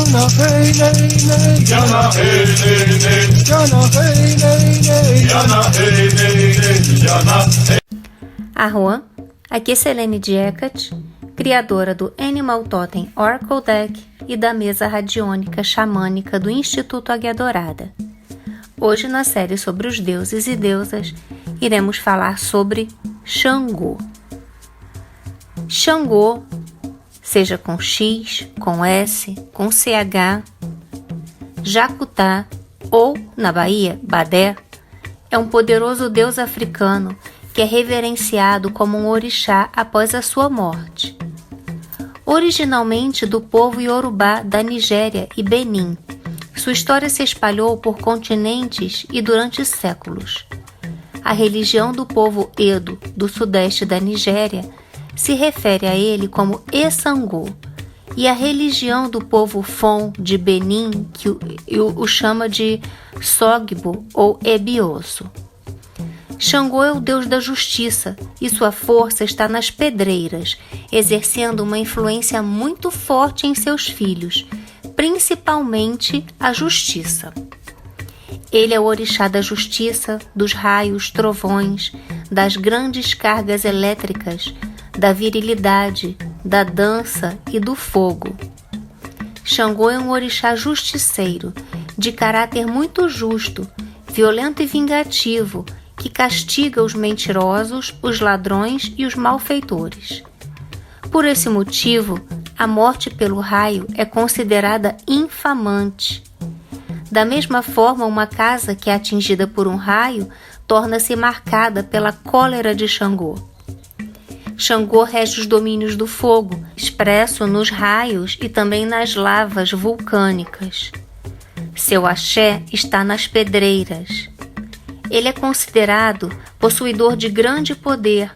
Yana hey nay nay, Yana hey nay nay, Yana hey nay nay, Yana hey nay nay, Yana hey. Arwan, aqui é Selene Diecat, criadora do Animal Totem Oracle Deck e da mesa radiônica xamânica do Instituto Águia Dourada. Hoje, na série sobre os deuses e deusas, iremos falar sobre Xangô. Xangô, seja com X, com S, com CH, Jacutá ou, na Bahia, Badé, é um poderoso deus africano que é reverenciado como um orixá após a sua morte. Originalmente do povo Yorubá da Nigéria e Benin, sua história se espalhou por continentes e durante séculos. A religião do povo Edo, do sudeste da Nigéria, se refere a ele como Esangô, e a religião do povo Fon de Benin, que o chama de Sogbo ou Ebioso. Xangô é o deus da justiça e sua força está nas pedreiras, exercendo uma influência muito forte em seus filhos, principalmente a justiça. Ele é o orixá da justiça, dos raios, trovões, das grandes cargas elétricas, da virilidade, da dança e do fogo. Xangô é um orixá justiceiro, de caráter muito justo, violento e vingativo, que castiga os mentirosos, os ladrões e os malfeitores. Por esse motivo, a morte pelo raio é considerada infamante. Da mesma forma, uma casa que é atingida por um raio torna-se marcada pela cólera de Xangô. Xangô rege os domínios do fogo, expresso nos raios e também nas lavas vulcânicas. Seu axé está nas pedreiras. Ele é considerado possuidor de grande poder,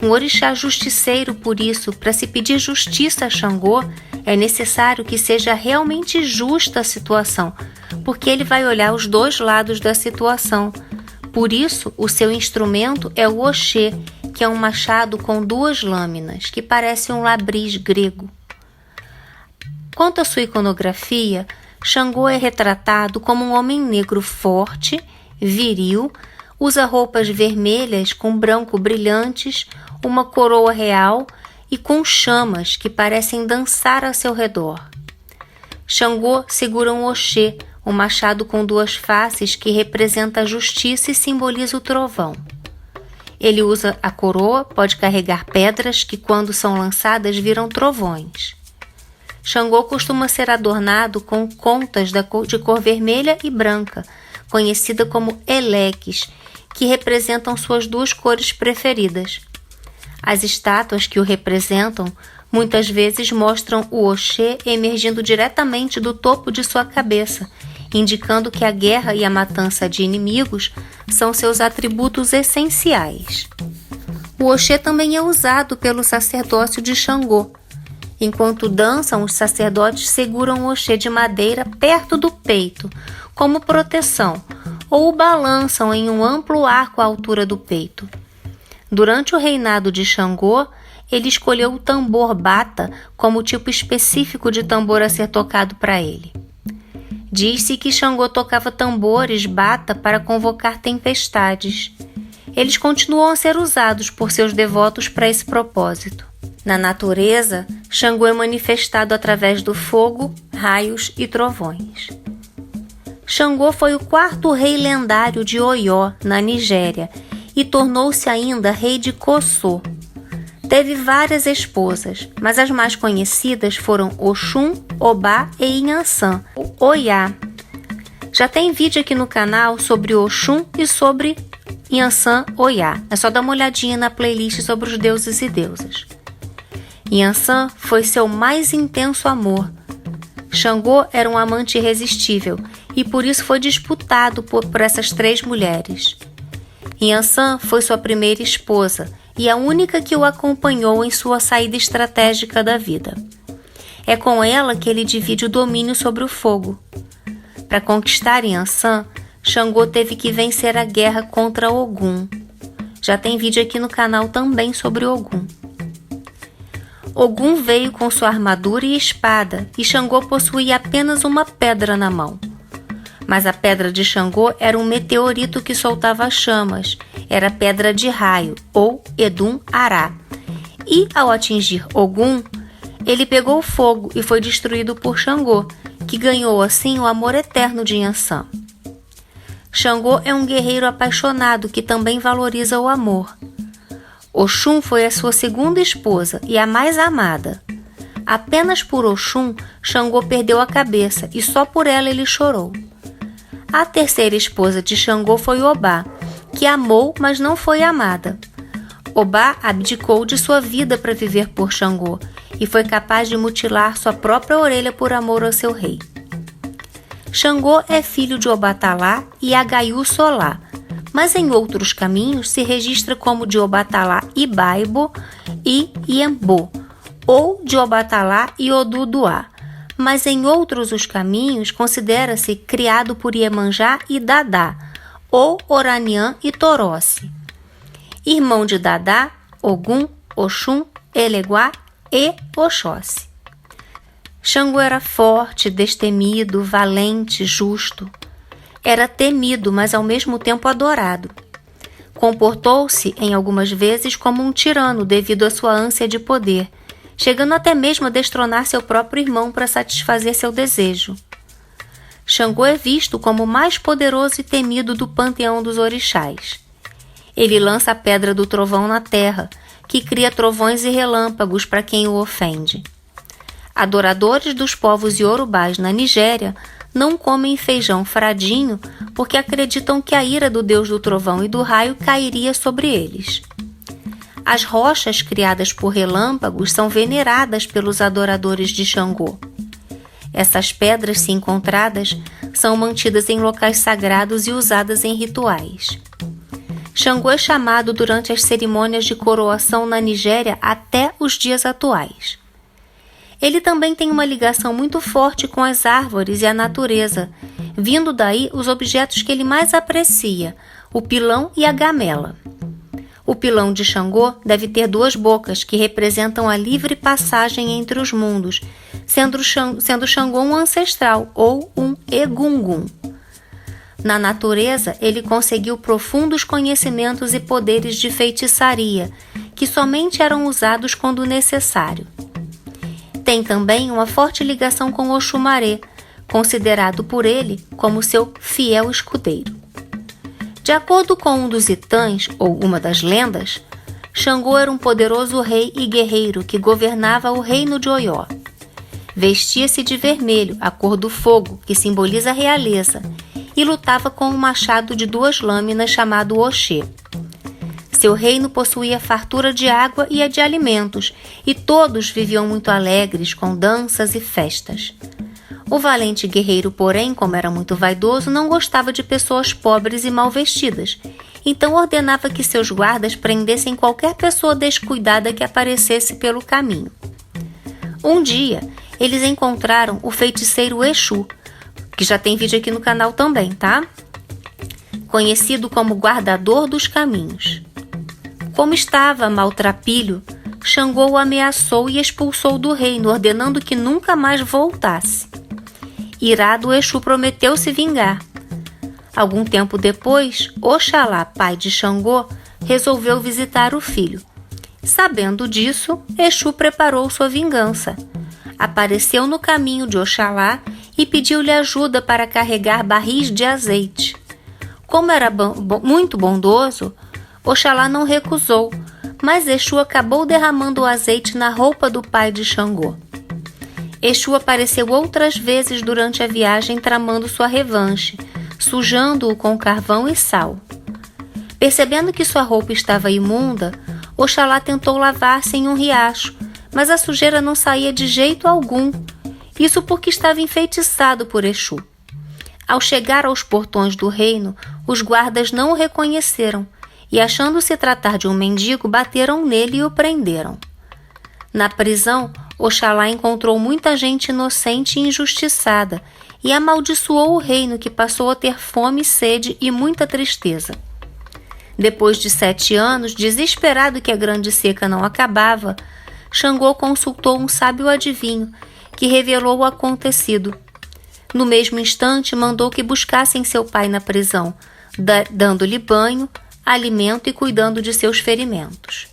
um orixá justiceiro. Por isso, para se pedir justiça a Xangô, é necessário que seja realmente justa a situação, porque ele vai olhar os dois lados da situação. Por isso, o seu instrumento é o oxê, que é um machado com duas lâminas, que parece um labris grego. Quanto à sua iconografia, Xangô é retratado como um homem negro forte, viril, usa roupas vermelhas com branco brilhantes, uma coroa real e com chamas que parecem dançar a seu redor. Xangô segura um oxê, um machado com duas faces que representa a justiça e simboliza o trovão. Ele usa a coroa, pode carregar pedras que, quando são lançadas, viram trovões. Xangô costuma ser adornado com contas de cor vermelha e branca, conhecida como eleques, que representam suas duas cores preferidas. As estátuas que o representam muitas vezes mostram o oxê emergindo diretamente do topo de sua cabeça, indicando que a guerra e a matança de inimigos são seus atributos essenciais. O oxê também é usado pelo sacerdócio de Xangô. Enquanto dançam, os sacerdotes seguram o oxê de madeira perto do peito, como proteção, ou o balançam em um amplo arco à altura do peito. Durante o reinado de Xangô, ele escolheu o tambor bata como tipo específico de tambor a ser tocado para ele. Diz-se que Xangô tocava tambores bata para convocar tempestades. Eles continuam a ser usados por seus devotos para esse propósito. Na natureza, Xangô é manifestado através do fogo, raios e trovões. Xangô foi o quarto rei lendário de Oió, na Nigéria, e tornou-se ainda rei de Kossô. Teve várias esposas, mas as mais conhecidas foram Oxum, Obá e Inhansã, Oiá. Já tem vídeo aqui no canal sobre Oxum e sobre Inhansã, Oiá. É só dar uma olhadinha na playlist sobre os deuses e deusas. Inhansã foi seu mais intenso amor. Xangô era um amante irresistível e por isso foi disputado por essas três mulheres. Inhansã foi sua primeira esposa e a única que o acompanhou em sua saída estratégica da vida. É com ela que ele divide o domínio sobre o fogo. Para conquistar Inhansã, Xangô teve que vencer a guerra contra Ogum. Já tem vídeo aqui no canal também sobre Ogum. Ogum veio com sua armadura e espada, e Xangô possuía apenas uma pedra na mão. Mas a pedra de Xangô era um meteorito que soltava chamas, era pedra de raio, ou Edum-Ará. E, ao atingir Ogum, ele pegou fogo e foi destruído por Xangô, que ganhou assim o amor eterno de Yansan. Xangô é um guerreiro apaixonado que também valoriza o amor. Oxum foi a sua segunda esposa e a mais amada. Apenas por Oxum, Xangô perdeu a cabeça e só por ela ele chorou. A terceira esposa de Xangô foi Obá, que amou, mas não foi amada. Obá abdicou de sua vida para viver por Xangô e foi capaz de mutilar sua própria orelha por amor ao seu rei. Xangô é filho de Obatalá e Agaiú-Solá, mas em outros caminhos se registra como de Obatalá e Baibo e Iembo, ou de Obatalá e Oduduá, mas em outros os caminhos considera-se criado por Iemanjá e Dadá, ou Oraniã e Toróssi. Irmão de Dadá, Ogum, Oxum, Eleguá e Oxóssi. Xangô era forte, destemido, valente, justo. Era temido, mas ao mesmo tempo adorado. Comportou-se, em algumas vezes, como um tirano devido à sua ânsia de poder, chegando até mesmo a destronar seu próprio irmão para satisfazer seu desejo. Xangô é visto como o mais poderoso e temido do panteão dos orixás. Ele lança a pedra do trovão na terra, que cria trovões e relâmpagos para quem o ofende. Adoradores dos povos iorubás na Nigéria não comem feijão fradinho porque acreditam que a ira do deus do trovão e do raio cairia sobre eles. As rochas criadas por relâmpagos são veneradas pelos adoradores de Xangô. Essas pedras, se encontradas, são mantidas em locais sagrados e usadas em rituais. Xangô é chamado durante as cerimônias de coroação na Nigéria até os dias atuais. Ele também tem uma ligação muito forte com as árvores e a natureza, vindo daí os objetos que ele mais aprecia, o pilão e a gamela. O pilão de Xangô deve ter 2 bocas que representam a livre passagem entre os mundos, sendo Xangô um ancestral ou um Egungun. Na natureza, ele conseguiu profundos conhecimentos e poderes de feitiçaria, que somente eram usados quando necessário. Tem também uma forte ligação com Oxumaré, considerado por ele como seu fiel escudeiro. De acordo com um dos Itãs, ou uma das lendas, Xangô era um poderoso rei e guerreiro que governava o reino de Oió. Vestia-se de vermelho, a cor do fogo, que simboliza a realeza, e lutava com um machado de 2 lâminas chamado Oxê. Seu reino possuía fartura de água e de alimentos, e todos viviam muito alegres, com danças e festas. O valente guerreiro, porém, como era muito vaidoso, não gostava de pessoas pobres e mal vestidas, então ordenava que seus guardas prendessem qualquer pessoa descuidada que aparecesse pelo caminho. Um dia, eles encontraram o feiticeiro Exu, que já tem vídeo aqui no canal também, tá? Conhecido como guardador dos caminhos. Como estava maltrapilho, Xangô o ameaçou e expulsou do reino, ordenando que nunca mais voltasse. Irado, Exu prometeu se vingar. Algum tempo depois, Oxalá, pai de Xangô, resolveu visitar o filho. Sabendo disso, Exu preparou sua vingança. Apareceu no caminho de Oxalá e pediu-lhe ajuda para carregar barris de azeite. Como era muito bondoso, Oxalá não recusou, mas Exu acabou derramando o azeite na roupa do pai de Xangô. Exu apareceu outras vezes durante a viagem tramando sua revanche, sujando-o com carvão e sal. Percebendo que sua roupa estava imunda, Oxalá tentou lavar-se em um riacho, mas a sujeira não saía de jeito algum, isso porque estava enfeitiçado por Exu. Ao chegar aos portões do reino, os guardas não o reconheceram, e achando-se tratar de um mendigo, bateram nele e o prenderam. Na prisão, Oxalá encontrou muita gente inocente e injustiçada e amaldiçoou o reino, que passou a ter fome, sede e muita tristeza. Depois de 7 anos, desesperado que a grande seca não acabava, Xangô consultou um sábio adivinho, que revelou o acontecido. No mesmo instante, mandou que buscassem seu pai na prisão, dando-lhe banho, alimento e cuidando de seus ferimentos.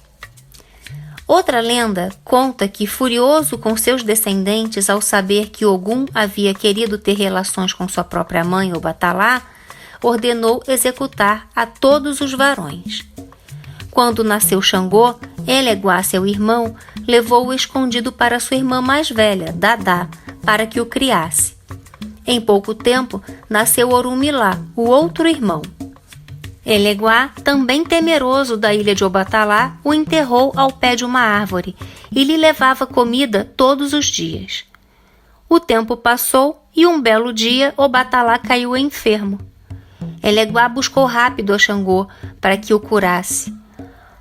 Outra lenda conta que, furioso com seus descendentes ao saber que Ogum havia querido ter relações com sua própria mãe, Obatalá, ordenou executar a todos os varões. Quando nasceu Xangô, Eleguá, seu irmão, levou-o escondido para sua irmã mais velha, Dadá, para que o criasse. Em pouco tempo, nasceu Orumilá, o outro irmão. Eleguá, também temeroso da ilha de Obatalá, o enterrou ao pé de uma árvore e lhe levava comida todos os dias. O tempo passou e um belo dia Obatalá caiu enfermo. Eleguá buscou rápido a Xangô para que o curasse.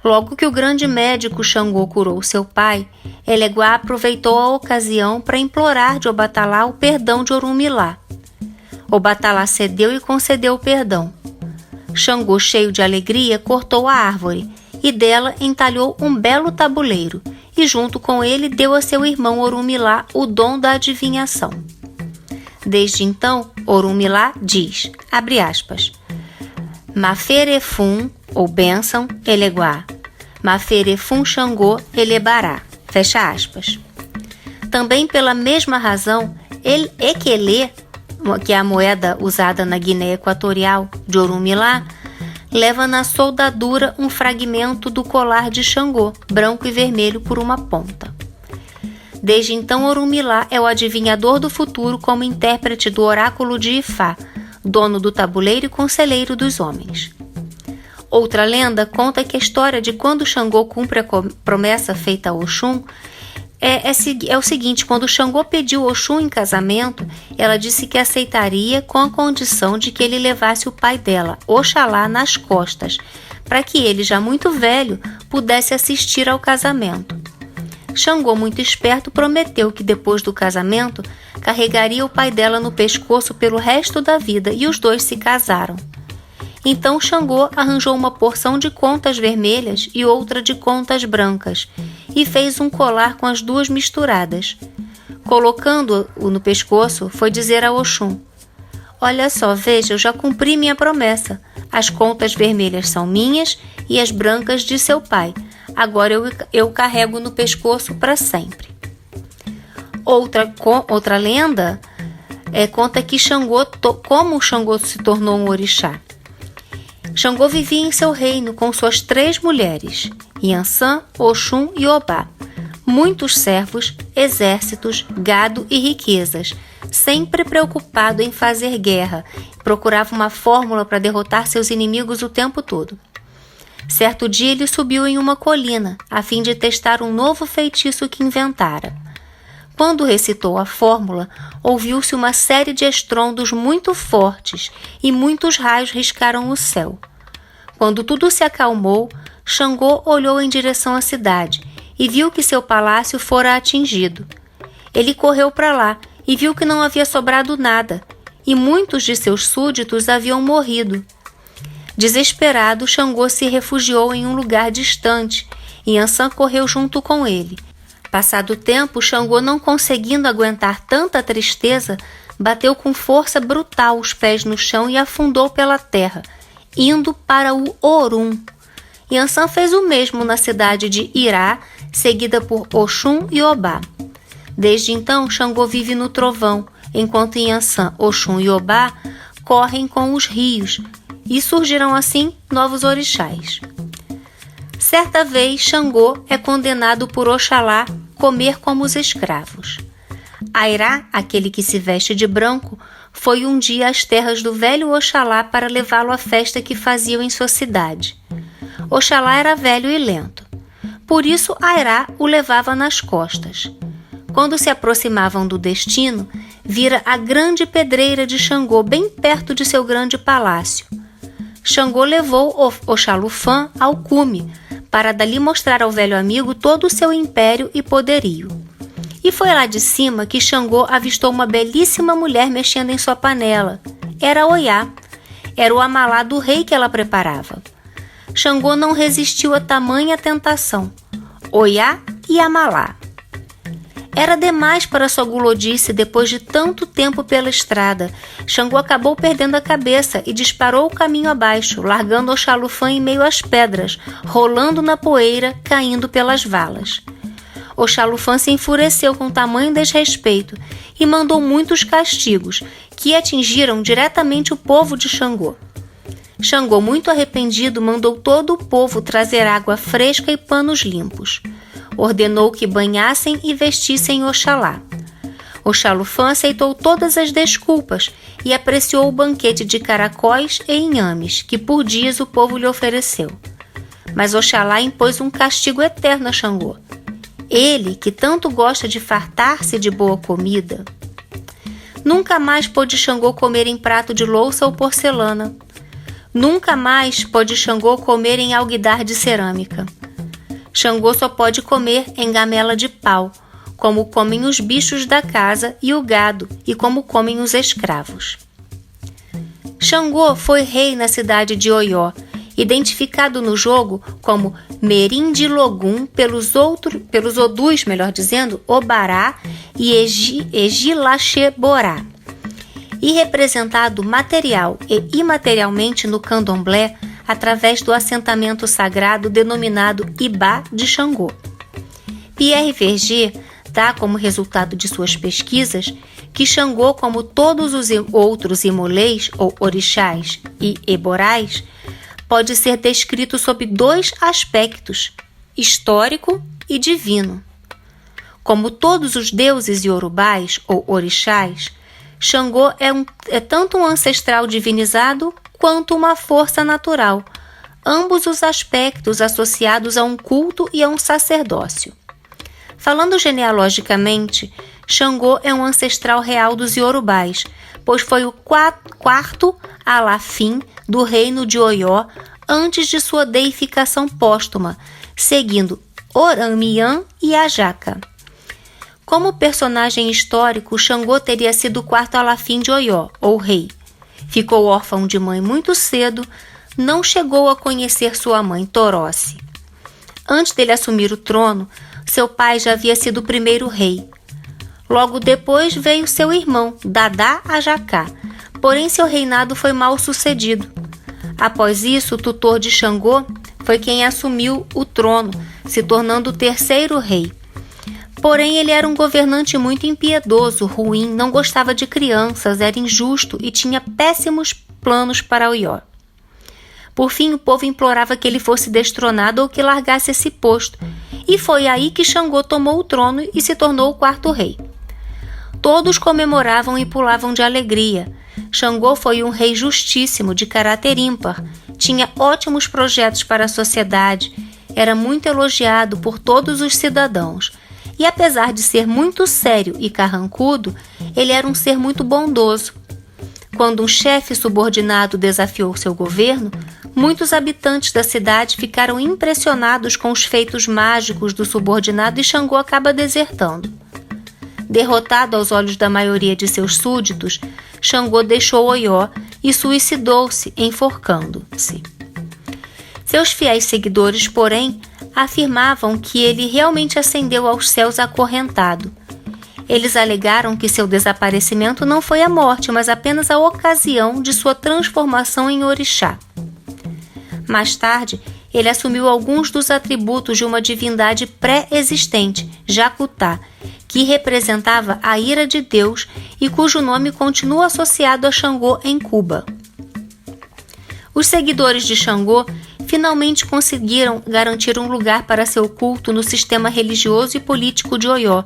Logo que o grande médico Xangô curou seu pai, Eleguá aproveitou a ocasião para implorar de Obatalá o perdão de Orumilá. Obatalá cedeu e concedeu o perdão. Xangô, cheio de alegria, cortou a árvore e dela entalhou um belo tabuleiro e junto com ele deu a seu irmão Orumilá o dom da adivinhação. Desde então, Orumilá diz, abre aspas, Maferefum, ou bênção, Eleguá. Maferefum Xangô, Elebará. Fecha aspas. Também pela mesma razão, Equelê, que é a moeda usada na Guiné Equatorial de Orumilá, leva na soldadura um fragmento do colar de Xangô, branco e vermelho por uma ponta. Desde então, Orumilá é o adivinhador do futuro como intérprete do oráculo de Ifá, dono do tabuleiro e conselheiro dos homens. Outra lenda conta que a história de quando Xangô cumpre a promessa feita a Oxum é o seguinte: quando Xangô pediu Oxum em casamento, ela disse que aceitaria com a condição de que ele levasse o pai dela, Oxalá, nas costas, para que ele, já muito velho, pudesse assistir ao casamento. Xangô, muito esperto, prometeu que depois do casamento carregaria o pai dela no pescoço pelo resto da vida e os dois se casaram. Então Xangô arranjou uma porção de contas vermelhas e outra de contas brancas e fez um colar com as duas misturadas. Colocando-o no pescoço, foi dizer a Oxum: olha só, veja, eu já cumpri minha promessa. As contas vermelhas são minhas e as brancas de seu pai. Agora eu carrego no pescoço para sempre. Outra lenda conta que como Xangô se tornou um orixá. Xangô vivia em seu reino com suas 3 mulheres, Yansan, Oxum e Obá, muitos servos, exércitos, gado e riquezas, sempre preocupado em fazer guerra, procurava uma fórmula para derrotar seus inimigos o tempo todo. Certo dia ele subiu em uma colina, a fim de testar um novo feitiço que inventara. Quando recitou a fórmula, ouviu-se uma série de estrondos muito fortes e muitos raios riscaram o céu. Quando tudo se acalmou, Xangô olhou em direção à cidade e viu que seu palácio fora atingido. Ele correu para lá e viu que não havia sobrado nada, e muitos de seus súditos haviam morrido. Desesperado, Xangô se refugiou em um lugar distante e Yansan correu junto com ele. Passado o tempo, Xangô, não conseguindo aguentar tanta tristeza, bateu com força brutal os pés no chão e afundou pela terra, indo para o Orum. Yansan fez o mesmo na cidade de Irá, seguida por Oxum e Obá. Desde então, Xangô vive no trovão, enquanto Yansan, Oxum e Obá correm com os rios, e surgirão assim novos orixás. Certa vez, Xangô é condenado por Oxalá comer como os escravos. Airá, aquele que se veste de branco, foi um dia às terras do velho Oxalá para levá-lo à festa que faziam em sua cidade. Oxalá era velho e lento. Por isso, Airá o levava nas costas. Quando se aproximavam do destino, vira a grande pedreira de Xangô bem perto de seu grande palácio. Xangô levou Oxalufã ao cume, para dali mostrar ao velho amigo todo o seu império e poderio. E foi lá de cima que Xangô avistou uma belíssima mulher mexendo em sua panela. Era Oiá. Era o amalá do rei que ela preparava. Xangô não resistiu a tamanha tentação. Oiá e Amalá. Era demais para sua gulodice depois de tanto tempo pela estrada. Xangô acabou perdendo a cabeça e disparou o caminho abaixo, largando Oxalufã em meio às pedras, rolando na poeira, caindo pelas valas. Oxalufã se enfureceu com tamanho desrespeito e mandou muitos castigos, que atingiram diretamente o povo de Xangô. Xangô, muito arrependido, mandou todo o povo trazer água fresca e panos limpos. Ordenou que banhassem e vestissem Oxalá. Oxalufã aceitou todas as desculpas e apreciou o banquete de caracóis e inhames que por dias o povo lhe ofereceu. Mas Oxalá impôs um castigo eterno a Xangô. Ele, que tanto gosta de fartar-se de boa comida, nunca mais pôde Xangô comer em prato de louça ou porcelana. Nunca mais pode Xangô comer em alguidar de cerâmica. Xangô só pode comer em gamela de pau, como comem os bichos da casa e o gado, e como comem os escravos. Xangô foi rei na cidade de Oió, identificado no jogo como Merim de Logum pelos Odus, Obará e Egilaxeborá, e representado material e imaterialmente no candomblé através do assentamento sagrado denominado Ibá de Xangô. Pierre Verger dá como resultado de suas pesquisas que Xangô, como todos os outros imolês ou orixás e eborais, pode ser descrito sob dois aspectos, histórico e divino. Como todos os deuses iorubais ou orixás, Xangô é tanto um ancestral divinizado quanto uma força natural, ambos os aspectos associados a um culto e a um sacerdócio. Falando genealogicamente, Xangô é um ancestral real dos iorubais, pois foi o quarto Alafim do reino de Oió antes de sua deificação póstuma, seguindo Oramiã e Ajaca. Como personagem histórico, Xangô teria sido o quarto Alafim de Oió, ou rei. Ficou órfão de mãe muito cedo, não chegou a conhecer sua mãe, Torósse. Antes dele assumir o trono, seu pai já havia sido o primeiro rei. Logo depois veio seu irmão, Dadá Ajacá, porém seu reinado foi mal sucedido. Após isso, o tutor de Xangô foi quem assumiu o trono, se tornando o terceiro rei. Porém, ele era um governante muito impiedoso, ruim, não gostava de crianças, era injusto e tinha péssimos planos para Oió. Por fim, o povo implorava que ele fosse destronado ou que largasse esse posto, e foi aí que Xangô tomou o trono e se tornou o quarto rei. Todos comemoravam e pulavam de alegria. Xangô foi um rei justíssimo, de caráter ímpar, tinha ótimos projetos para a sociedade, era muito elogiado por todos os cidadãos. E apesar de ser muito sério e carrancudo, ele era um ser muito bondoso. Quando um chefe subordinado desafiou seu governo, muitos habitantes da cidade ficaram impressionados com os feitos mágicos do subordinado e Xangô acaba desertando. Derrotado aos olhos da maioria de seus súditos, Xangô deixou Oió e suicidou-se, enforcando-se. Seus fiéis seguidores, porém, afirmavam que ele realmente ascendeu aos céus acorrentado. Eles alegaram que seu desaparecimento não foi a morte, mas apenas a ocasião de sua transformação em orixá. Mais tarde, ele assumiu alguns dos atributos de uma divindade pré-existente, Jacutá, que representava a ira de Deus e cujo nome continua associado a Xangô em Cuba. Os seguidores de Xangô finalmente conseguiram garantir um lugar para seu culto no sistema religioso e político de Oió,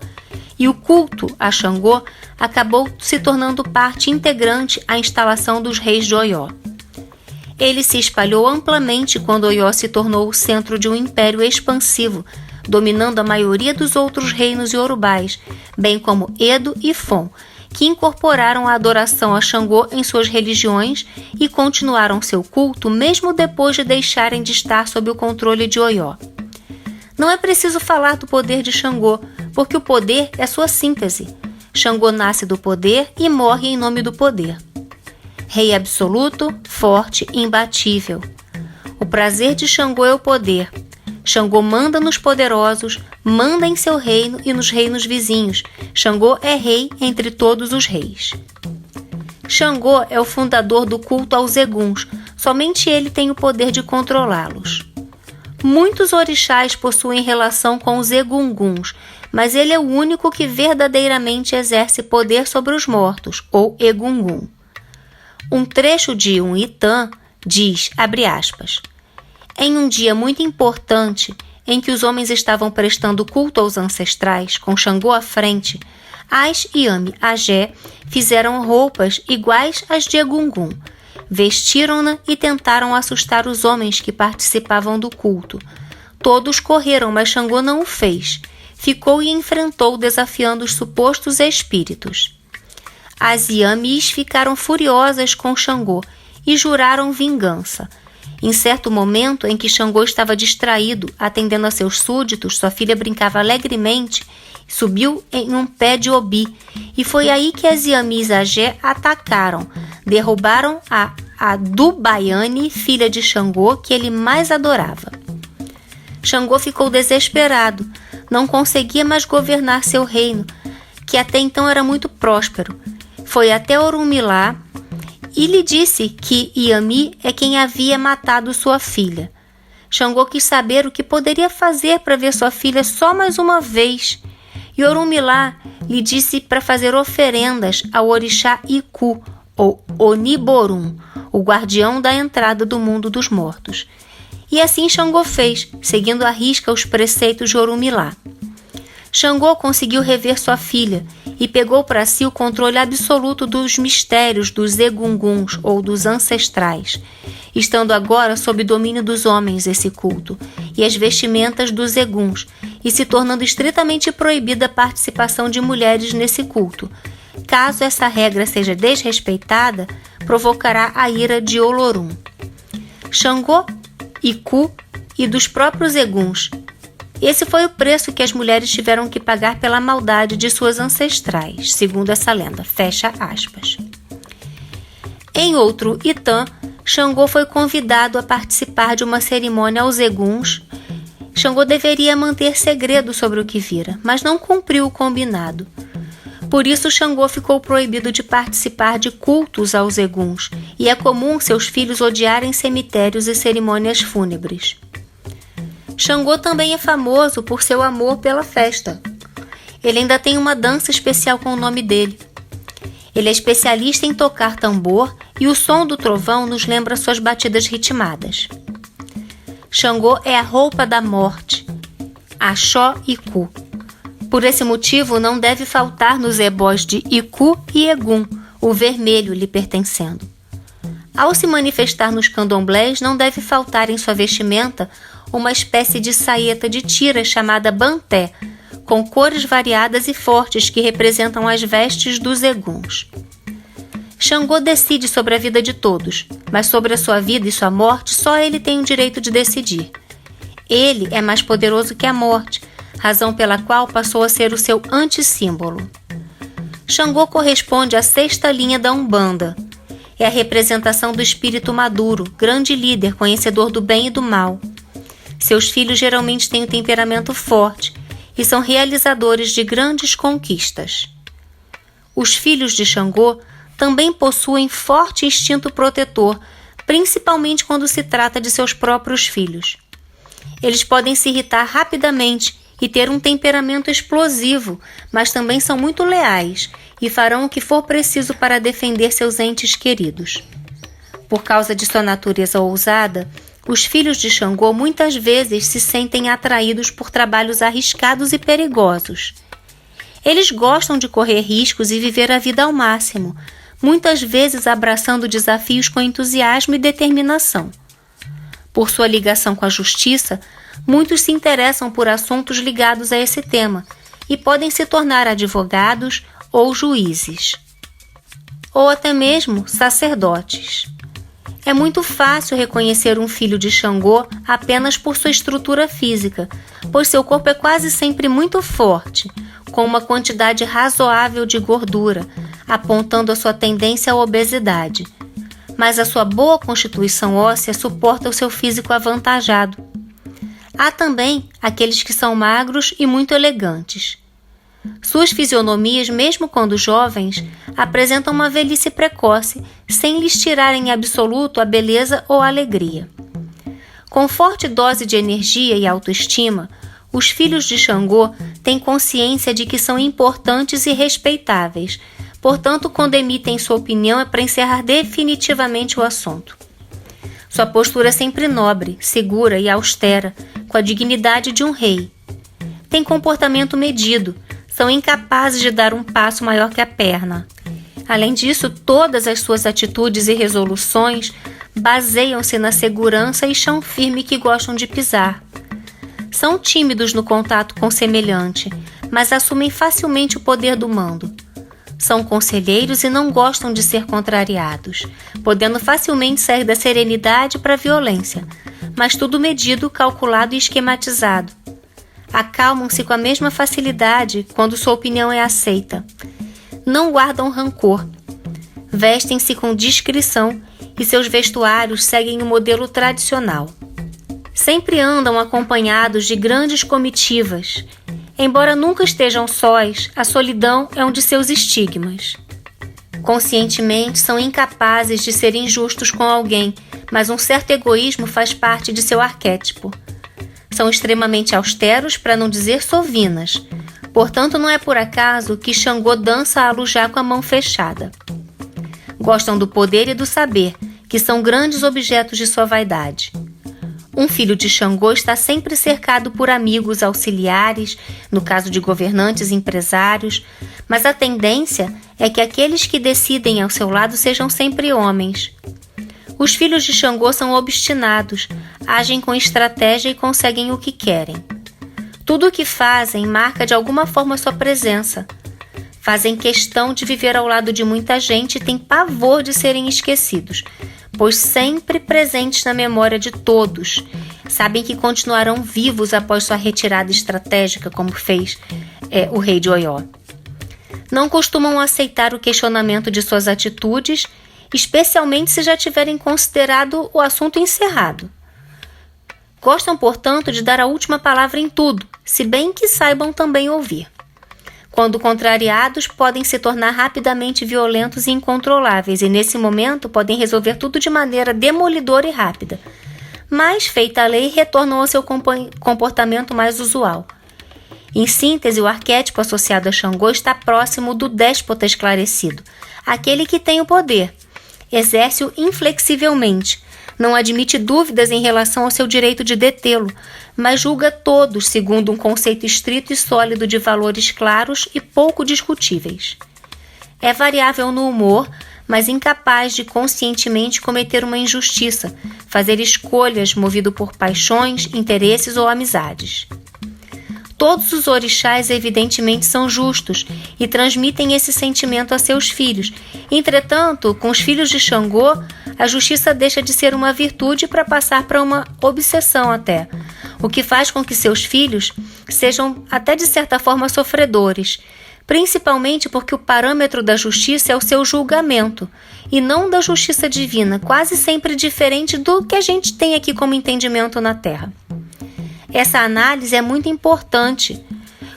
e o culto a Xangô acabou se tornando parte integrante à instalação dos reis de Oió. Ele se espalhou amplamente quando Oió se tornou o centro de um império expansivo, dominando a maioria dos outros reinos iorubais, bem como Edo e Fon, que incorporaram a adoração a Xangô em suas religiões e continuaram seu culto mesmo depois de deixarem de estar sob o controle de Oió. Não é preciso falar do poder de Xangô, porque o poder é sua síntese. Xangô nasce do poder e morre em nome do poder. Rei absoluto, forte e imbatível. O prazer de Xangô é o poder. Xangô manda nos poderosos, manda em seu reino e nos reinos vizinhos. Xangô é rei entre todos os reis. Xangô é o fundador do culto aos eguns. Somente ele tem o poder de controlá-los. Muitos orixás possuem relação com os egunguns, mas ele é o único que verdadeiramente exerce poder sobre os mortos, ou egungun. Um trecho de um Itã diz, abre aspas, em um dia muito importante, em que os homens estavam prestando culto aos ancestrais, com Xangô à frente, As e Ami Agé fizeram roupas iguais às de Egungun, vestiram-na e tentaram assustar os homens que participavam do culto. Todos correram, mas Xangô não o fez. Ficou e enfrentou, desafiando os supostos espíritos. As Yamis ficaram furiosas com Xangô e juraram vingança. Em certo momento em que Xangô estava distraído, atendendo a seus súditos, sua filha brincava alegremente, subiu em um pé de obi, e foi aí que as Yamis Agé atacaram. Derrubaram a Dubaiane, filha de Xangô, que ele mais adorava. Xangô ficou desesperado, não conseguia mais governar seu reino, que até então era muito próspero. Foi até Orunmilá e lhe disse que Iami é quem havia matado sua filha. Xangô quis saber o que poderia fazer para ver sua filha só mais uma vez. E Orunmilá lhe disse para fazer oferendas ao orixá Iku, ou Oniborum, o guardião da entrada do mundo dos mortos. E assim Xangô fez, seguindo à risca os preceitos de Orunmilá. Xangô conseguiu rever sua filha e pegou para si o controle absoluto dos mistérios dos egunguns ou dos ancestrais, estando agora sob domínio dos homens esse culto e as vestimentas dos eguns, e se tornando estritamente proibida a participação de mulheres nesse culto. Caso essa regra seja desrespeitada, provocará a ira de Olorum. Xangô, Iku e dos próprios eguns. Esse foi o preço que as mulheres tiveram que pagar pela maldade de suas ancestrais, segundo essa lenda. Fecha aspas. Em outro Itã, Xangô foi convidado a participar de uma cerimônia aos eguns. Xangô deveria manter segredo sobre o que vira, mas não cumpriu o combinado. Por isso, Xangô ficou proibido de participar de cultos aos eguns, e é comum seus filhos odiarem cemitérios e cerimônias fúnebres. Xangô também é famoso por seu amor pela festa. Ele ainda tem uma dança especial com o nome dele. Ele é especialista em tocar tambor e o som do trovão nos lembra suas batidas ritmadas. Xangô é a roupa da morte, Axó Iku. Por esse motivo, não deve faltar nos ebós de Iku e Egum, o vermelho lhe pertencendo. Ao se manifestar nos candomblés, não deve faltar em sua vestimenta uma espécie de saeta de tira chamada banté, com cores variadas e fortes que representam as vestes dos eguns. Xangô decide sobre a vida de todos, mas sobre a sua vida e sua morte só ele tem o direito de decidir. Ele é mais poderoso que a morte, razão pela qual passou a ser o seu antissímbolo. Xangô corresponde à sexta linha da Umbanda. É a representação do espírito maduro, grande líder, conhecedor do bem e do mal. Seus filhos geralmente têm um temperamento forte e são realizadores de grandes conquistas. Os filhos de Xangô também possuem forte instinto protetor, principalmente quando se trata de seus próprios filhos. Eles podem se irritar rapidamente e ter um temperamento explosivo, mas também são muito leais e farão o que for preciso para defender seus entes queridos. Por causa de sua natureza ousada, os filhos de Xangô muitas vezes se sentem atraídos por trabalhos arriscados e perigosos. Eles gostam de correr riscos e viver a vida ao máximo, muitas vezes abraçando desafios com entusiasmo e determinação. Por sua ligação com a justiça, muitos se interessam por assuntos ligados a esse tema e podem se tornar advogados ou juízes, ou até mesmo sacerdotes. É muito fácil reconhecer um filho de Xangô apenas por sua estrutura física, pois seu corpo é quase sempre muito forte, com uma quantidade razoável de gordura, apontando a sua tendência à obesidade. Mas a sua boa constituição óssea suporta o seu físico avantajado. Há também aqueles que são magros e muito elegantes. Suas fisionomias, mesmo quando jovens, apresentam uma velhice precoce, sem lhes tirar em absoluto a beleza ou a alegria. Com forte dose de energia e autoestima, os filhos de Xangô têm consciência de que são importantes e respeitáveis, portanto, quando emitem sua opinião é para encerrar definitivamente o assunto. Sua postura é sempre nobre, segura e austera, com a dignidade de um rei. Tem comportamento medido, são incapazes de dar um passo maior que a perna. Além disso, todas as suas atitudes e resoluções baseiam-se na segurança e chão firme que gostam de pisar. São tímidos no contato com o semelhante, mas assumem facilmente o poder do mando. São conselheiros e não gostam de ser contrariados, podendo facilmente sair da serenidade para a violência, mas tudo medido, calculado e esquematizado. Acalmam-se com a mesma facilidade quando sua opinião é aceita. Não guardam rancor. Vestem-se com discrição e seus vestuários seguem o modelo tradicional. Sempre andam acompanhados de grandes comitivas. Embora nunca estejam sós, a solidão é um de seus estigmas. Conscientemente são incapazes de ser injustos com alguém, mas um certo egoísmo faz parte de seu arquétipo. São extremamente austeros, para não dizer sovinas. Portanto, não é por acaso que Xangô dança a Alujá com a mão fechada. Gostam do poder e do saber, que são grandes objetos de sua vaidade. Um filho de Xangô está sempre cercado por amigos auxiliares, no caso de governantes e empresários, mas a tendência é que aqueles que decidem ao seu lado sejam sempre homens. Os filhos de Xangô são obstinados, agem com estratégia e conseguem o que querem. Tudo o que fazem marca de alguma forma sua presença. Fazem questão de viver ao lado de muita gente e têm pavor de serem esquecidos, pois sempre presentes na memória de todos. Sabem que continuarão vivos após sua retirada estratégica, como fez o rei de Oió. Não costumam aceitar o questionamento de suas atitudes, especialmente se já tiverem considerado o assunto encerrado. Gostam, portanto, de dar a última palavra em tudo, se bem que saibam também ouvir. Quando contrariados, podem se tornar rapidamente violentos e incontroláveis, e nesse momento podem resolver tudo de maneira demolidora e rápida. Mas, feita a lei, retornam ao seu comportamento mais usual. Em síntese, o arquétipo associado a Xangô está próximo do déspota esclarecido, aquele que tem o poder. Exerce-o inflexivelmente, não admite dúvidas em relação ao seu direito de detê-lo, mas julga todos segundo um conceito estrito e sólido de valores claros e pouco discutíveis. É variável no humor, mas incapaz de conscientemente cometer uma injustiça, fazer escolhas movido por paixões, interesses ou amizades. Todos os orixás evidentemente são justos e transmitem esse sentimento a seus filhos. Entretanto, com os filhos de Xangô, a justiça deixa de ser uma virtude para passar para uma obsessão até, o que faz com que seus filhos sejam até de certa forma sofredores, principalmente porque o parâmetro da justiça é o seu julgamento e não da justiça divina, quase sempre diferente do que a gente tem aqui como entendimento na Terra. Essa análise é muito importante.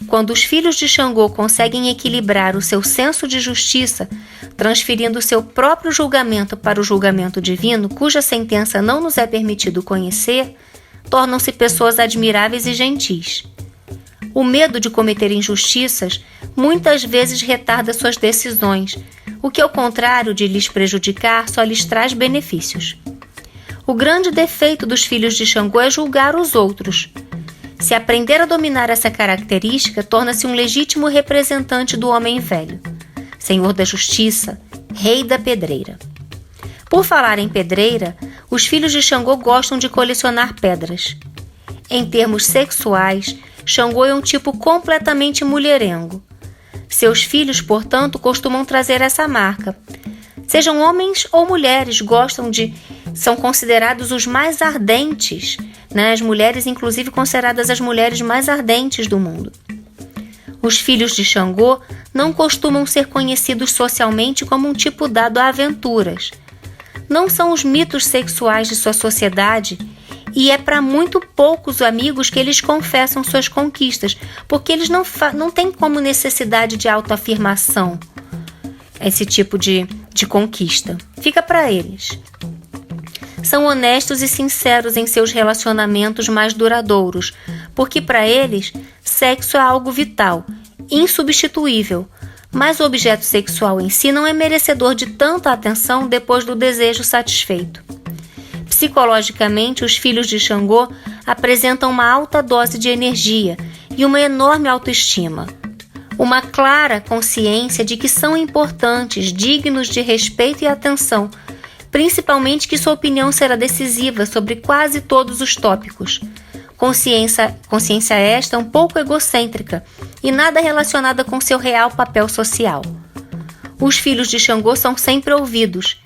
Quando os filhos de Xangô conseguem equilibrar o seu senso de justiça, transferindo o seu próprio julgamento para o julgamento divino, cuja sentença não nos é permitido conhecer, tornam-se pessoas admiráveis e gentis. O medo de cometer injustiças muitas vezes retarda suas decisões, o que, ao contrário de lhes prejudicar, só lhes traz benefícios. O grande defeito dos filhos de Xangô é julgar os outros. Se aprender a dominar essa característica, torna-se um legítimo representante do homem velho, senhor da justiça, rei da pedreira. Por falar em pedreira, os filhos de Xangô gostam de colecionar pedras. Em termos sexuais, Xangô é um tipo completamente mulherengo. Seus filhos, portanto, costumam trazer essa marca. Sejam homens ou mulheres, são considerados os mais ardentes, né? As mulheres, inclusive, consideradas as mulheres mais ardentes do mundo. Os filhos de Xangô não costumam ser conhecidos socialmente como um tipo dado a aventuras. Não são os mitos sexuais de sua sociedade E é para muito poucos amigos que eles confessam suas conquistas, porque eles não têm como necessidade de autoafirmação esse tipo de conquista. Fica para eles. São honestos e sinceros em seus relacionamentos mais duradouros, porque para eles, sexo é algo vital, insubstituível, mas o objeto sexual em si não é merecedor de tanta atenção depois do desejo satisfeito. Psicologicamente, os filhos de Xangô apresentam uma alta dose de energia e uma enorme autoestima. Uma clara consciência de que são importantes, dignos de respeito e atenção, principalmente que sua opinião será decisiva sobre quase todos os tópicos. Consciência esta um pouco egocêntrica e nada relacionada com seu real papel social. Os filhos de Xangô são sempre ouvidos,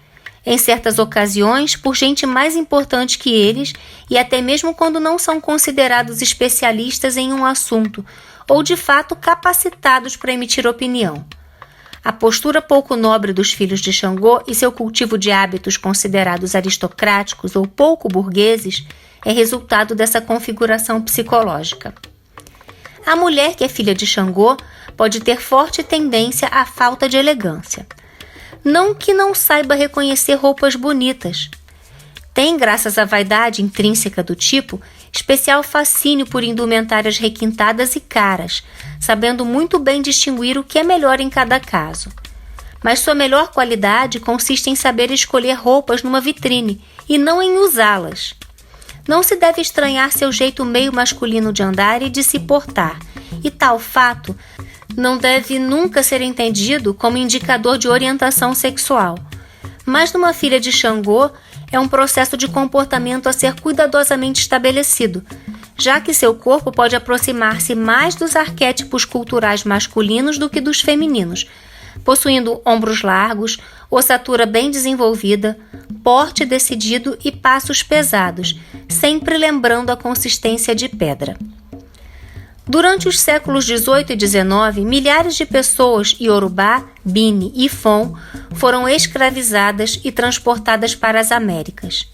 em certas ocasiões, por gente mais importante que eles e até mesmo quando não são considerados especialistas em um assunto ou de fato capacitados para emitir opinião. A postura pouco nobre dos filhos de Xangô e seu cultivo de hábitos considerados aristocráticos ou pouco burgueses é resultado dessa configuração psicológica. A mulher que é filha de Xangô pode ter forte tendência à falta de elegância. Não que não saiba reconhecer roupas bonitas. Tem, graças à vaidade intrínseca do tipo, especial fascínio por indumentárias requintadas e caras, sabendo muito bem distinguir o que é melhor em cada caso. Mas sua melhor qualidade consiste em saber escolher roupas numa vitrine e não em usá-las. Não se deve estranhar seu jeito meio masculino de andar e de se portar, e tal fato não deve nunca ser entendido como indicador de orientação sexual. Mas numa filha de Xangô é um processo de comportamento a ser cuidadosamente estabelecido, já que seu corpo pode aproximar-se mais dos arquétipos culturais masculinos do que dos femininos, possuindo ombros largos, ossatura bem desenvolvida, porte decidido e passos pesados, sempre lembrando a consistência de pedra. Durante os séculos XVIII e XIX, milhares de pessoas iorubá, bini e fon foram escravizadas e transportadas para as Américas.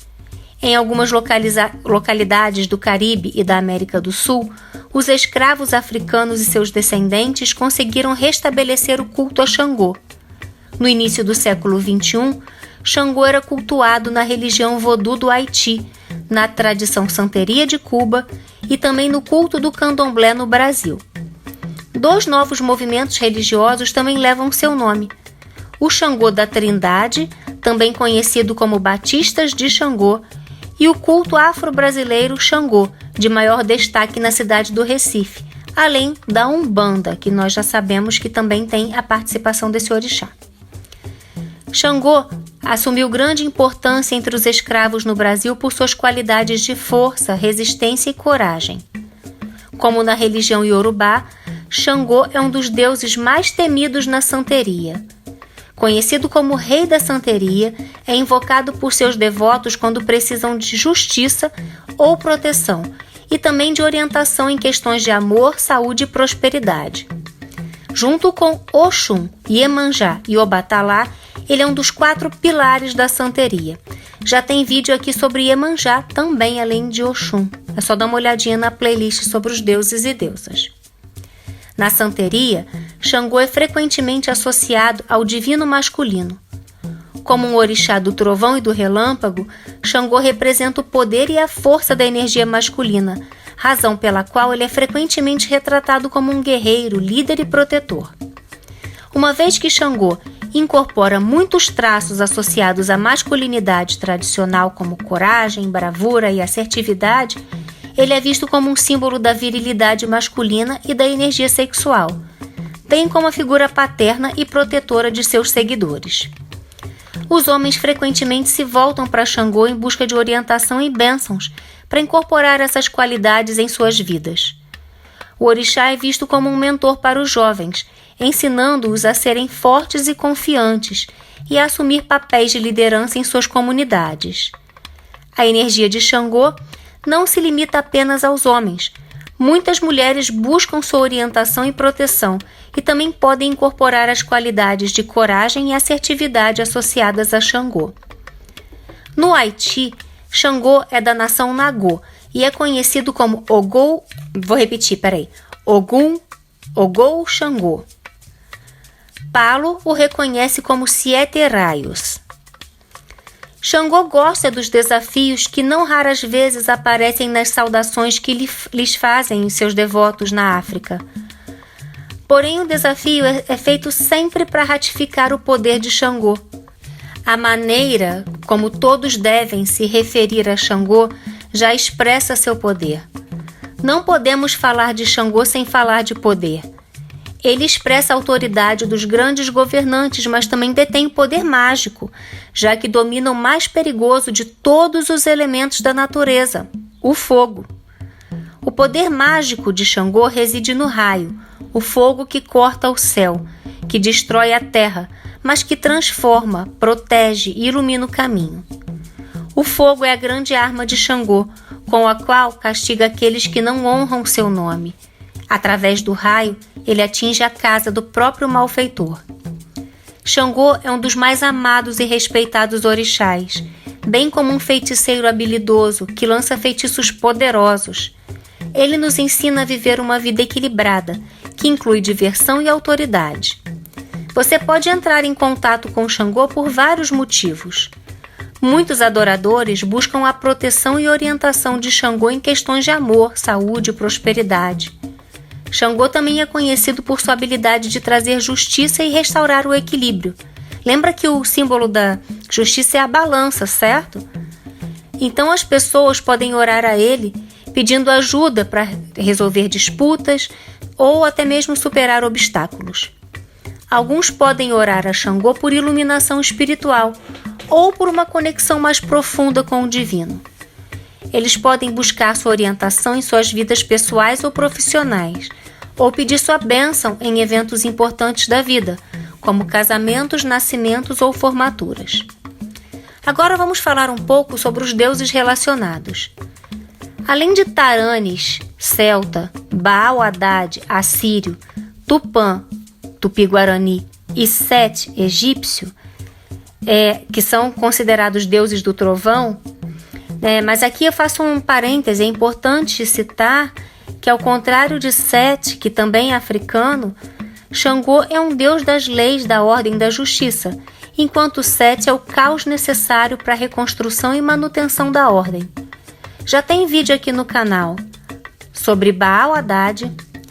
Em algumas localidades do Caribe e da América do Sul, os escravos africanos e seus descendentes conseguiram restabelecer o culto a Xangô. No início do século XXI, Xangô era cultuado na religião vodú do Haiti, na tradição santeria de Cuba e também no culto do candomblé no Brasil. 2 novos movimentos religiosos também levam seu nome. O Xangô da Trindade, também conhecido como Batistas de Xangô, e o culto afro-brasileiro Xangô, de maior destaque na cidade do Recife, além da Umbanda, que nós já sabemos que também tem a participação desse orixá. Xangô assumiu grande importância entre os escravos no Brasil por suas qualidades de força, resistência e coragem. Como na religião iorubá, Xangô é um dos deuses mais temidos na santeria. Conhecido como Rei da Santeria, é invocado por seus devotos quando precisam de justiça ou proteção, e também de orientação em questões de amor, saúde e prosperidade. Junto com Oxum, Iemanjá e Obatalá, ele é um dos 4 pilares da santeria. Já tem vídeo aqui sobre Iemanjá também, além de Oxum. É só dar uma olhadinha na playlist sobre os deuses e deusas. Na santeria, Xangô é frequentemente associado ao divino masculino. Como um orixá do trovão e do relâmpago, Xangô representa o poder e a força da energia masculina, razão pela qual ele é frequentemente retratado como um guerreiro, líder e protetor. Uma vez que Xangô incorpora muitos traços associados à masculinidade tradicional, como coragem, bravura e assertividade, ele é visto como um símbolo da virilidade masculina e da energia sexual, bem como a figura paterna e protetora de seus seguidores. Os homens frequentemente se voltam para Xangô em busca de orientação e bênçãos para incorporar essas qualidades em suas vidas. O orixá é visto como um mentor para os jovens, ensinando-os a serem fortes e confiantes e a assumir papéis de liderança em suas comunidades. A energia de Xangô não se limita apenas aos homens. Muitas mulheres buscam sua orientação e proteção e também podem incorporar as qualidades de coragem e assertividade associadas a Xangô. No Haiti, Xangô é da nação Nagô e é conhecido como Ogum, Ogum Xangô. Palo o reconhece como Siete Raios. Xangô gosta dos desafios que não raras vezes aparecem nas saudações que lhes fazem seus devotos na África. Porém, o desafio é feito sempre para ratificar o poder de Xangô. A maneira como todos devem se referir a Xangô já expressa seu poder. Não podemos falar de Xangô sem falar de poder. Ele expressa a autoridade dos grandes governantes, mas também detém o poder mágico, já que domina o mais perigoso de todos os elementos da natureza, o fogo. O poder mágico de Xangô reside no raio, o fogo que corta o céu, que destrói a terra, mas que transforma, protege e ilumina o caminho. O fogo é a grande arma de Xangô, com a qual castiga aqueles que não honram seu nome. Através do raio, ele atinge a casa do próprio malfeitor. Xangô é um dos mais amados e respeitados orixás, bem como um feiticeiro habilidoso que lança feitiços poderosos. Ele nos ensina a viver uma vida equilibrada, que inclui diversão e autoridade. Você pode entrar em contato com Xangô por vários motivos. Muitos adoradores buscam a proteção e orientação de Xangô em questões de amor, saúde e prosperidade. Xangô também é conhecido por sua habilidade de trazer justiça e restaurar o equilíbrio. Lembra que o símbolo da justiça é a balança, certo? Então as pessoas podem orar a ele pedindo ajuda para resolver disputas ou até mesmo superar obstáculos. Alguns podem orar a Xangô por iluminação espiritual ou por uma conexão mais profunda com o divino. Eles podem buscar sua orientação em suas vidas pessoais ou profissionais, ou pedir sua bênção em eventos importantes da vida, como casamentos, nascimentos ou formaturas. Agora vamos falar um pouco sobre os deuses relacionados. Além de Taranis, celta, Baal-Hadad, assírio, Tupã, tupi-guarani e Set, egípcio, que são considerados deuses do trovão, mas aqui eu faço um parêntese, é importante citar que, ao contrário de Set, que também é africano, Xangô é um deus das leis, da ordem, da justiça, enquanto Set é o caos necessário para a reconstrução e manutenção da ordem. Já tem vídeo aqui no canal sobre Baal-Hadad,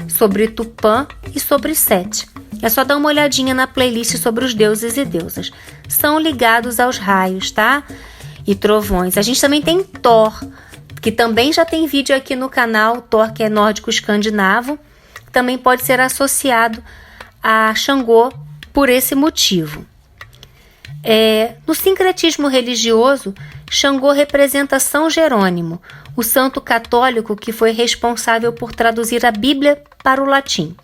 sobre Tupã e sobre Set. É só dar uma olhadinha na playlist sobre os deuses e deusas. São ligados aos raios, tá? E trovões. A gente também tem Thor, que também já tem vídeo aqui no canal. Thor, que é nórdico escandinavo, também pode ser associado a Xangô por esse motivo. No sincretismo religioso, Xangô representa São Jerônimo, o santo católico que foi responsável por traduzir a Bíblia para o latim.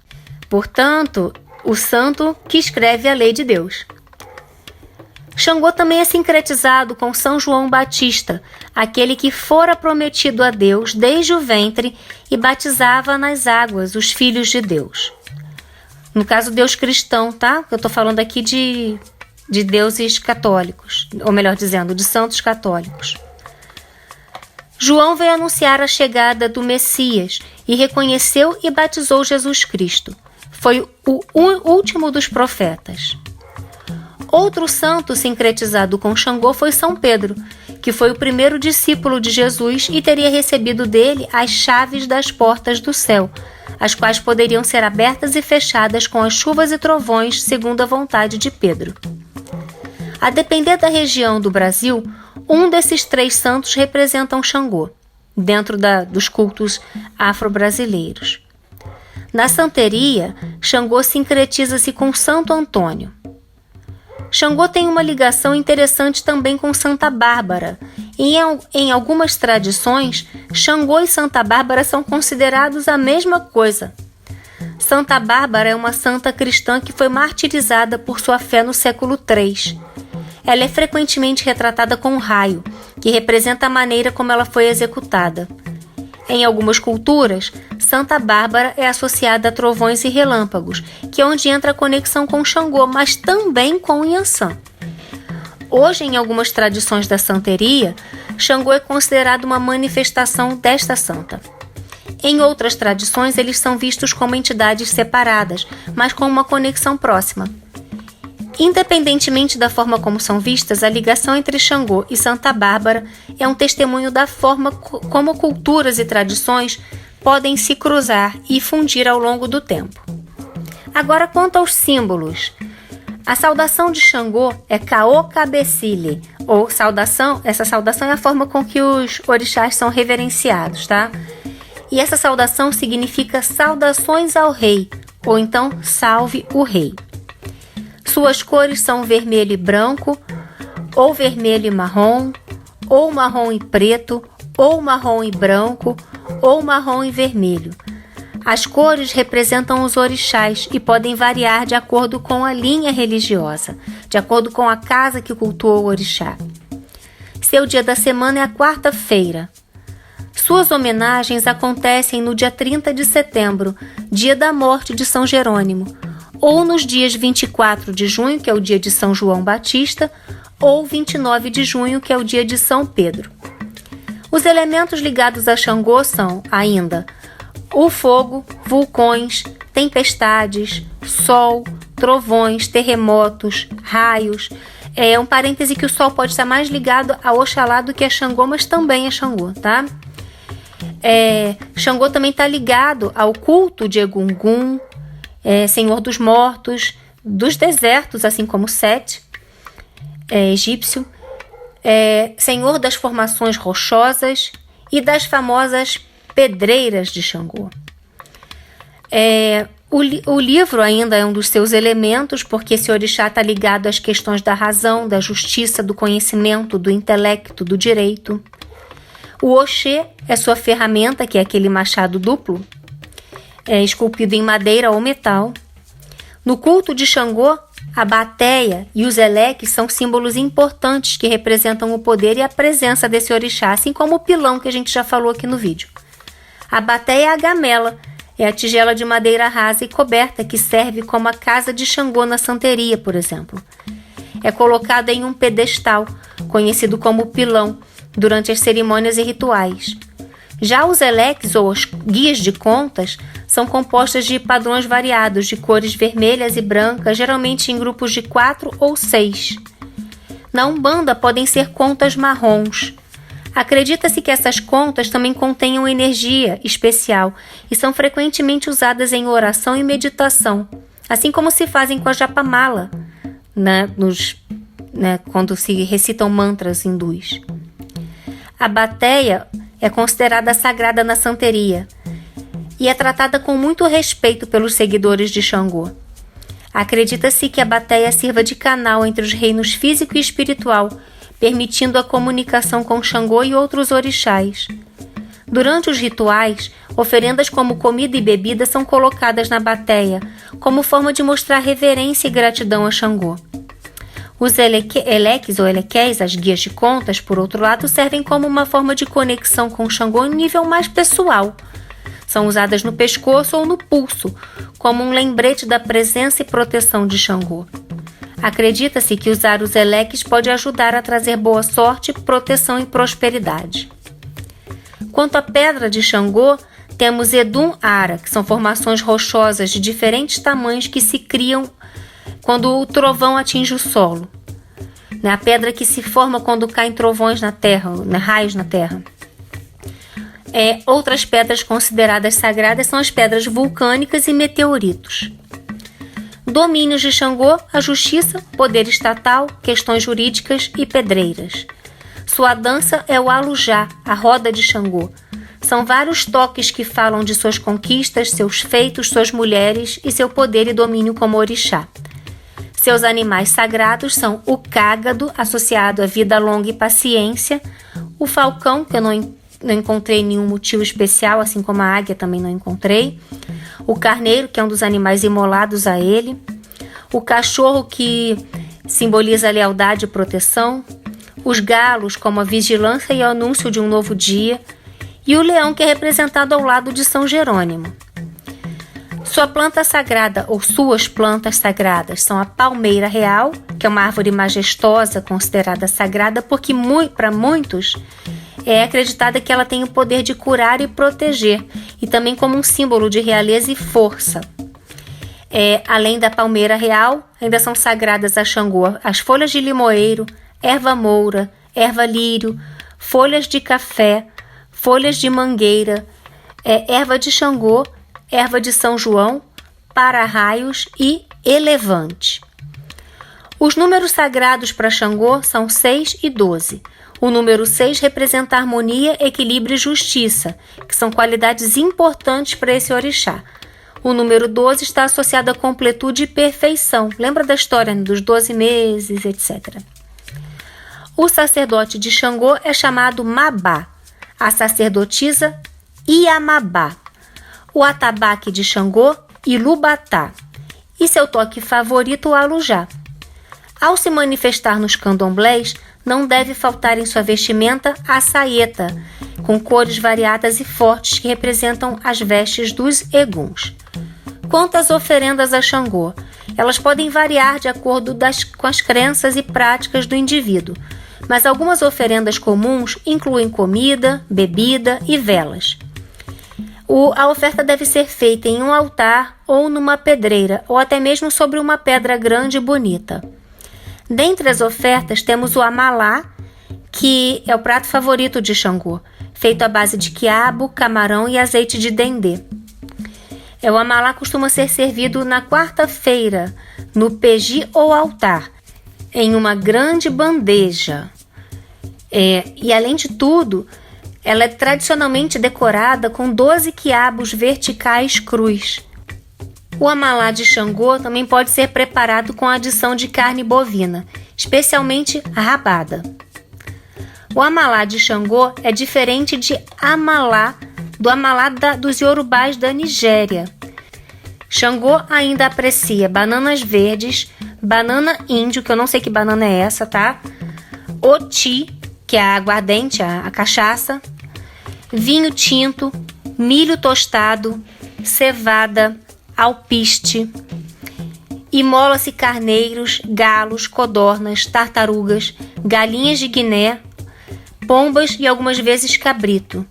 Portanto, o santo que escreve a lei de Deus. Xangô também é sincretizado com São João Batista, aquele que fora prometido a Deus desde o ventre e batizava nas águas os filhos de Deus. No caso, Deus cristão, tá? Eu estou falando aqui de deuses católicos, ou melhor dizendo, de santos católicos. João veio anunciar a chegada do Messias e reconheceu e batizou Jesus Cristo. Foi o último dos profetas. Outro santo sincretizado com Xangô foi São Pedro, que foi o primeiro discípulo de Jesus e teria recebido dele as chaves das portas do céu, as quais poderiam ser abertas e fechadas com as chuvas e trovões, segundo a vontade de Pedro. A depender da região do Brasil, um desses três santos representam Xangô, dentro dos cultos afro-brasileiros. Na santeria, Xangô sincretiza-se com Santo Antônio. Xangô tem uma ligação interessante também com Santa Bárbara. E em algumas tradições, Xangô e Santa Bárbara são considerados a mesma coisa. Santa Bárbara é uma santa cristã que foi martirizada por sua fé no século III. Ela é frequentemente retratada com um raio, que representa a maneira como ela foi executada. Em algumas culturas, Santa Bárbara é associada a trovões e relâmpagos, que é onde entra a conexão com Xangô, mas também com Yansan. Hoje, em algumas tradições da santeria, Xangô é considerado uma manifestação desta santa. Em outras tradições, eles são vistos como entidades separadas, mas com uma conexão próxima. Independentemente da forma como são vistas, a ligação entre Xangô e Santa Bárbara é um testemunho da forma como culturas e tradições podem se cruzar e fundir ao longo do tempo. Agora, quanto aos símbolos. A saudação de Xangô é Caô Cabecile, ou saudação. Essa saudação é a forma com que os orixás são reverenciados, tá? E essa saudação significa saudações ao rei, ou então salve o rei. Suas cores são vermelho e branco, ou vermelho e marrom, ou marrom e preto, ou marrom e branco, ou marrom e vermelho. As cores representam os orixás e podem variar de acordo com a linha religiosa, de acordo com a casa que cultua o orixá. Seu dia da semana é a quarta-feira. Suas homenagens acontecem no dia 30 de setembro, dia da morte de São Jerônimo, ou nos dias 24 de junho, que é o dia de São João Batista, ou 29 de junho, que é o dia de São Pedro. Os elementos ligados a Xangô são, ainda, o fogo, vulcões, tempestades, sol, trovões, terremotos, raios. É um parêntese que o sol pode estar mais ligado a Oxalá do que a Xangô, mas também é Xangô, tá? Xangô também está ligado ao culto de Egungun, Senhor dos Mortos, dos desertos, assim como Sete, egípcio, Senhor das formações rochosas e das famosas pedreiras de Xangô. O livro ainda é um dos seus elementos, porque esse orixá está ligado às questões da razão, da justiça, do conhecimento, do intelecto, do direito. O Oxê é sua ferramenta, que é aquele machado duplo, esculpido em madeira ou metal. No culto de Xangô, a bateia e os eleques são símbolos importantes que representam o poder e a presença desse orixá, assim como o pilão que a gente já falou aqui no vídeo. A bateia é a gamela, é a tigela de madeira rasa e coberta que serve como a casa de Xangô na santeria, por exemplo. É colocada em um pedestal, conhecido como pilão, durante as cerimônias e rituais. Já os eleques, ou as guias de contas, são compostas de padrões variados, de cores vermelhas e brancas, geralmente em grupos de 4 ou 6. Na Umbanda podem ser contas marrons. Acredita-se que essas contas também contenham energia especial e são frequentemente usadas em oração e meditação, assim como se fazem com a japamala, quando se recitam mantras hindus. A bateia é considerada sagrada na santeria e é tratada com muito respeito pelos seguidores de Xangô. Acredita-se que a bateia sirva de canal entre os reinos físico e espiritual, permitindo a comunicação com Xangô e outros orixás. Durante os rituais, oferendas como comida e bebida são colocadas na bateia, como forma de mostrar reverência e gratidão a Xangô. Os eleques ou elequéis, as guias de contas, por outro lado, servem como uma forma de conexão com Xangô em nível mais pessoal. São usadas no pescoço ou no pulso, como um lembrete da presença e proteção de Xangô. Acredita-se que usar os eleques pode ajudar a trazer boa sorte, proteção e prosperidade. Quanto à pedra de Xangô, temos Edum-Ara, que são formações rochosas de diferentes tamanhos que se criam quando o trovão atinge o solo. A pedra que se forma quando caem trovões na terra, raios na terra. Outras pedras consideradas sagradas são as pedras vulcânicas e meteoritos. Domínios de Xangô, a justiça, poder estatal, questões jurídicas e pedreiras. Sua dança é o alujá, a roda de Xangô. São vários toques que falam de suas conquistas, seus feitos, suas mulheres e seu poder e domínio como orixá. Seus animais sagrados são o cágado, associado à vida longa e paciência, o falcão, que eu não encontrei nenhum motivo especial, assim como a águia também não encontrei, o carneiro, que é um dos animais imolados a ele, o cachorro, que simboliza a lealdade e proteção, os galos, como a vigilância e o anúncio de um novo dia, e o leão, que é representado ao lado de São Jerônimo. Sua planta sagrada ou suas plantas sagradas são a palmeira real, que é uma árvore majestosa considerada sagrada porque para muitos é acreditada que ela tem o poder de curar e proteger, e também como um símbolo de realeza e força. Além da palmeira real, ainda são sagradas a Xangô as folhas de limoeiro, erva moura, erva lírio, folhas de café, folhas de mangueira, erva de Xangô, erva de São João, para-raios e elevante. Os números sagrados para Xangô são 6 e 12. O número 6 representa harmonia, equilíbrio e justiça, que são qualidades importantes para esse orixá. O número 12 está associado à completude e perfeição. Lembra da história dos 12 meses, etc. O sacerdote de Xangô é chamado Mabá, a sacerdotisa Iamabá, o atabaque de Xangô, Ilubatá, e seu toque favorito, o alujá. Ao se manifestar nos candomblés, não deve faltar em sua vestimenta a saeta, com cores variadas e fortes que representam as vestes dos eguns. Quanto às oferendas a Xangô, elas podem variar de acordo com as crenças e práticas do indivíduo, mas algumas oferendas comuns incluem comida, bebida e velas. A oferta deve ser feita em um altar ou numa pedreira, ou até mesmo sobre uma pedra grande e bonita. Dentre as ofertas temos o amalá, que é o prato favorito de Xangô, feito à base de quiabo, camarão e azeite de dendê. O amalá costuma ser servido na quarta-feira, no peji ou altar, em uma grande bandeja. E além de tudo, ela é tradicionalmente decorada com 12 quiabos verticais crus. O amalá de Xangô também pode ser preparado com a adição de carne bovina, especialmente a rabada. O amalá de Xangô é diferente do amalá dos iorubás da Nigéria. Xangô ainda aprecia bananas verdes, banana índio, que eu não sei que banana é essa, tá? Oti, que é a aguardente, a cachaça, vinho tinto, milho tostado, cevada, alpiste, imola-se carneiros, galos, codornas, tartarugas, galinhas de Guiné, pombas e algumas vezes cabrito.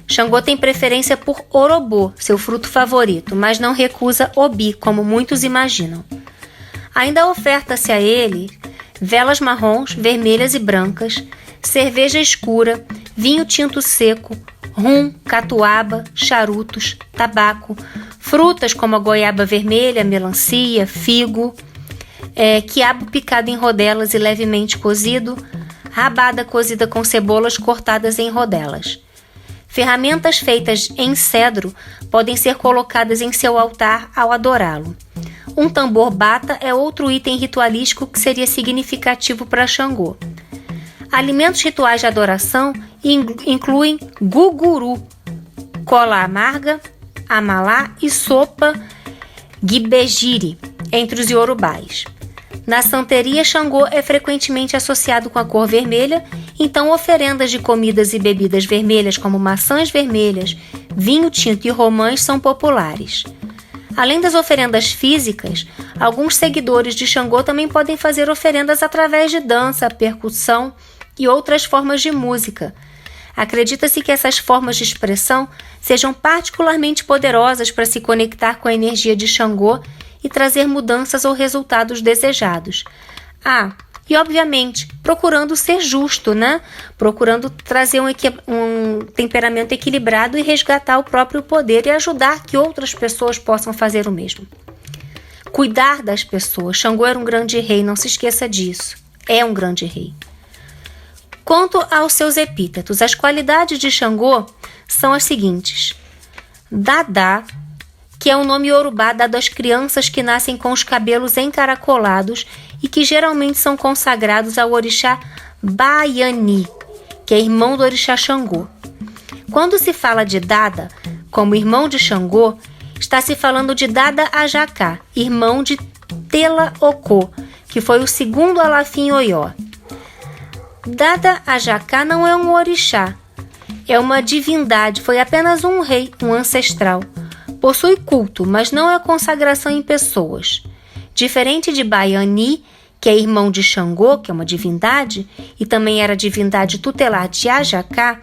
Xangô tem preferência por orobô, seu fruto favorito, mas não recusa obi, como muitos imaginam. Ainda oferta-se a ele velas marrons, vermelhas e brancas, cerveja escura, vinho tinto seco, rum, catuaba, charutos, tabaco, frutas como a goiaba vermelha, melancia, figo, quiabo picado em rodelas e levemente cozido, rabada cozida com cebolas cortadas em rodelas. Ferramentas feitas em cedro podem ser colocadas em seu altar ao adorá-lo. Um tambor bata é outro item ritualístico que seria significativo para Xangô. Alimentos rituais de adoração incluem guguru, cola amarga, amalá e sopa guibejiri, entre os iorubás. Na santeria, Xangô é frequentemente associado com a cor vermelha, então oferendas de comidas e bebidas vermelhas como maçãs vermelhas, vinho tinto e romãs são populares. Além das oferendas físicas, alguns seguidores de Xangô também podem fazer oferendas através de dança, percussão e outras formas de música. Acredita-se que essas formas de expressão sejam particularmente poderosas para se conectar com a energia de Xangô e trazer mudanças ou resultados desejados. E obviamente, procurando ser justo, né? Procurando trazer um temperamento equilibrado e resgatar o próprio poder e ajudar que outras pessoas possam fazer o mesmo. Cuidar das pessoas. Xangô era um grande rei, não se esqueça disso. É um grande rei. Quanto aos seus epítetos, as qualidades de Xangô são as seguintes. Dadá, que é um nome iorubá dado às crianças que nascem com os cabelos encaracolados e que geralmente são consagrados ao orixá Baiani, que é irmão do orixá Xangô. Quando se fala de Dada como irmão de Xangô, está se falando de Dada Ajacá, irmão de Tela-Ocô, que foi o segundo Alafim Oió. Dada Ajacá não é um orixá, é uma divindade, foi apenas um rei, um ancestral. Possui culto, mas não é consagração em pessoas. Diferente de Baiani, que é irmão de Xangô, que é uma divindade, e também era divindade tutelar de Ajacá,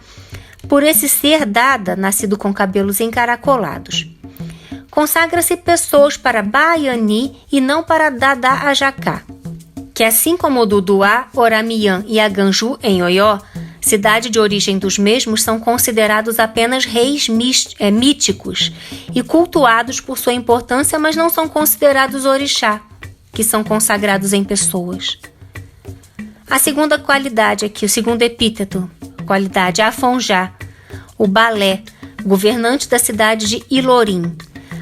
por esse ser Dada, nascido com cabelos encaracolados. Consagra-se pessoas para Baiani e não para Dada Ajacá, que assim como o Duduá, Oramian e Aganju em Oió, cidade de origem dos mesmos, são considerados apenas reis míticos e cultuados por sua importância, mas não são considerados orixá, que são consagrados em pessoas. A segunda qualidade aqui, o segundo epíteto, qualidade Afonjá, o Balé, governante da cidade de Ilorim.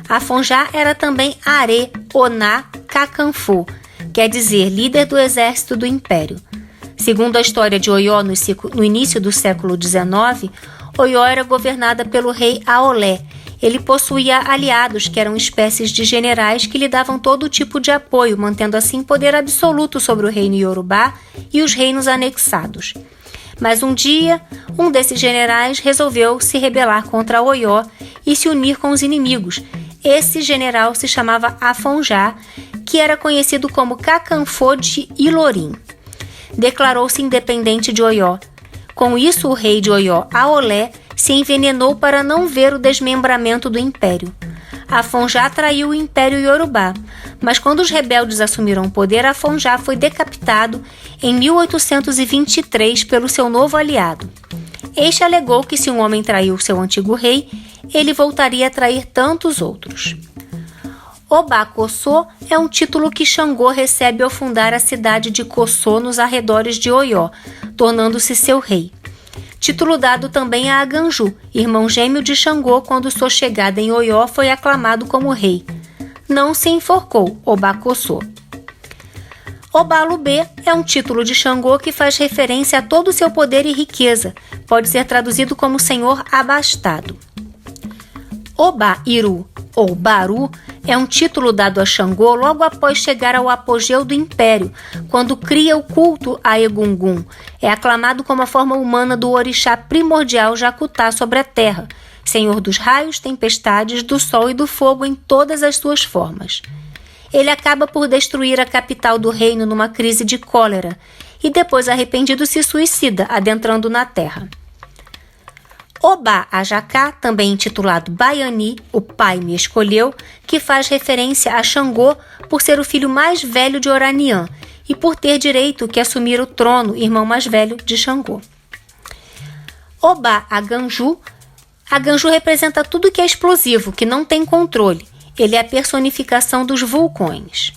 Afonjá era também Are Oná Cacanfô, quer dizer, líder do exército do império. Segundo a história de Oió no início do século XIX, Oió era governada pelo rei Aolé. Ele possuía aliados que eram espécies de generais que lhe davam todo tipo de apoio, mantendo assim poder absoluto sobre o reino Iorubá e os reinos anexados. Mas um dia, um desses generais resolveu se rebelar contra Oió e se unir com os inimigos. Esse general se chamava Afonjá, que era conhecido como Cacanfô de Ilorim. Declarou-se independente de Oió. Com isso, o rei de Oió, Aolé, se envenenou para não ver o desmembramento do império. Afonjá traiu o império Iorubá, mas quando os rebeldes assumiram o poder, Afonjá foi decapitado em 1823 pelo seu novo aliado. Este alegou que se um homem traiu seu antigo rei, ele voltaria a trair tantos outros. Obá Cossô é um título que Xangô recebe ao fundar a cidade de Cossô nos arredores de Oió, tornando-se seu rei. Título dado também a Aganju, irmão gêmeo de Xangô, quando sua chegada em Oió foi aclamado como rei. Não se enforcou, Obá Cossô. Obalubê é um título de Xangô que faz referência a todo o seu poder e riqueza. Pode ser traduzido como senhor abastado. Obá-Iru, ou Baru, é um título dado a Xangô logo após chegar ao apogeu do império, quando cria o culto a Egungun. É aclamado como a forma humana do orixá primordial Jacutá sobre a terra, senhor dos raios, tempestades, do sol e do fogo em todas as suas formas. Ele acaba por destruir a capital do reino numa crise de cólera e depois, arrependido, se suicida, adentrando na terra. Obá Ajacá, também intitulado Baiani, o pai me escolheu, que faz referência a Xangô por ser o filho mais velho de Oranian e por ter direito que assumir o trono, irmão mais velho de Xangô. Obá Aganju, Aganju representa tudo que é explosivo, que não tem controle. Ele é a personificação dos vulcões.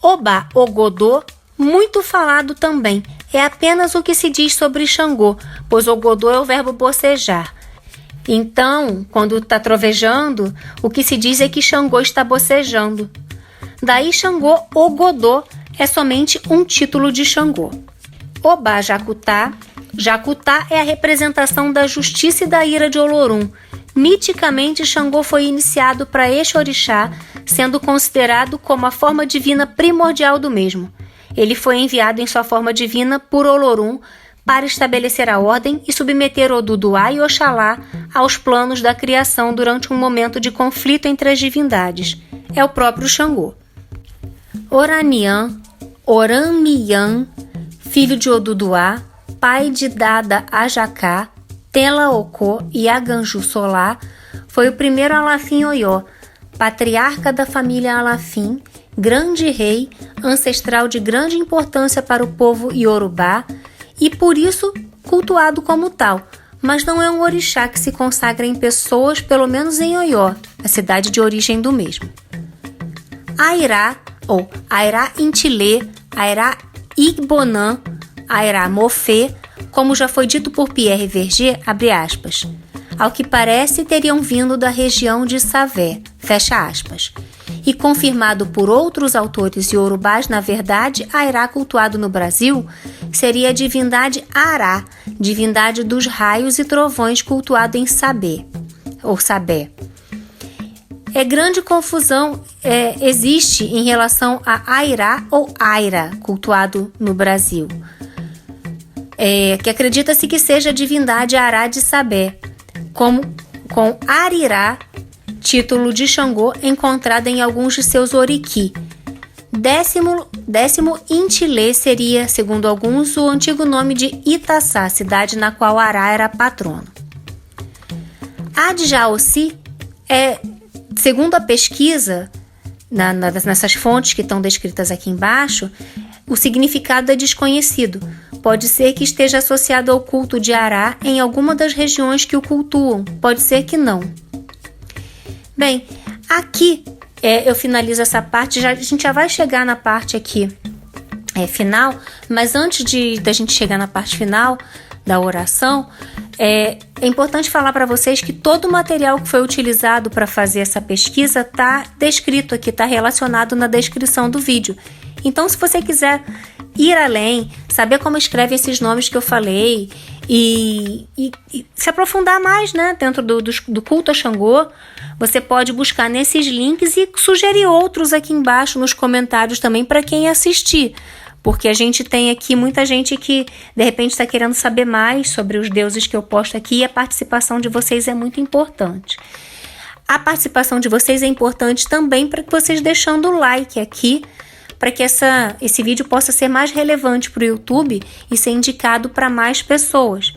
Obá Ogodô, muito falado também, é apenas o que se diz sobre Xangô, pois Ogodô é o verbo bocejar. Então, quando está trovejando, o que se diz é que Xangô está bocejando. Daí Xangô Ogodô é somente um título de Xangô. Obá Jacutá, Jacutá é a representação da justiça e da ira de Olorum. Miticamente, Xangô foi iniciado para este orixá, sendo considerado como a forma divina primordial do mesmo. Ele foi enviado em sua forma divina por Olorum para estabelecer a ordem e submeter Oduduá e Oxalá aos planos da criação durante um momento de conflito entre as divindades. É o próprio Xangô. Oranian, Oramian, filho de Oduduá, pai de Dada Ajacá, Telaocô e Aganju Solá, foi o primeiro Alafim Oió, patriarca da família Alafim, grande rei, ancestral de grande importância para o povo Iorubá e por isso cultuado como tal, mas não é um orixá que se consagra em pessoas, pelo menos em Oió, a cidade de origem do mesmo. Airá, ou Airá Intilê, Airá Igbonã, Airá Mofê, como já foi dito por Pierre Verger, abre aspas, ao que parece teriam vindo da região de Savé, fecha aspas, e confirmado por outros autores iorubás, na verdade, Airá cultuado no Brasil seria a divindade Ará, divindade dos raios e trovões cultuado em Sabé, ou Sabé. Grande confusão existe em relação a Airá ou Aira, cultuado no Brasil, que acredita-se que seja a divindade Ará de Sabé, como com Arirá, título de Xangô encontrado em alguns de seus oriki. Décimo Intilê seria, segundo alguns, o antigo nome de Itaçá, cidade na qual Ará era patrono. Adjaossi segundo a pesquisa, nessas fontes que estão descritas aqui embaixo, o significado é desconhecido. Pode ser que esteja associado ao culto de Ará em alguma das regiões que o cultuam, pode ser que não. Bem, aqui eu finalizo essa parte, a gente já vai chegar na parte aqui final, mas antes da gente chegar na parte final da oração, é importante falar para vocês que todo o material que foi utilizado para fazer essa pesquisa está descrito aqui, está relacionado na descrição do vídeo. Então, se você quiser ir além, saber como escreve esses nomes que eu falei e se aprofundar mais, né, dentro do culto a Xangô, você pode buscar nesses links e sugerir outros aqui embaixo nos comentários também para quem assistir. Porque a gente tem aqui muita gente que de repente está querendo saber mais sobre os deuses que eu posto aqui e a participação de vocês é muito importante. A participação de vocês é importante também para que vocês deixando o like aqui, para que esse vídeo possa ser mais relevante para o YouTube e ser indicado para mais pessoas.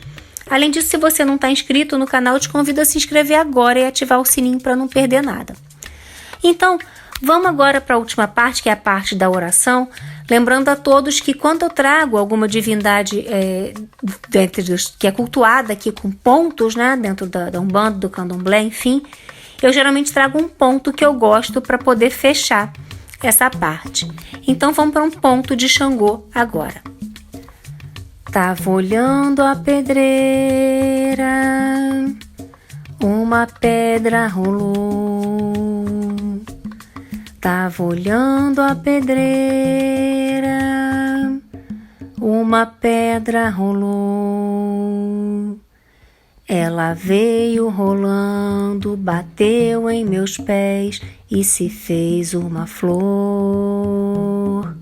Além disso, se você não está inscrito no canal, eu te convido a se inscrever agora e ativar o sininho para não perder nada. Então, vamos agora para a última parte, que é a parte da oração. Lembrando a todos que quando eu trago alguma divindade que é cultuada aqui com pontos, né, dentro da Umbanda, do Candomblé, enfim, eu geralmente trago um ponto que eu gosto para poder fechar essa parte. Então vamos para um ponto de Xangô agora. Tava olhando a pedreira, uma pedra rolou. Tava olhando a pedreira, uma pedra rolou. Ela veio rolando, bateu em meus pés e se fez uma flor.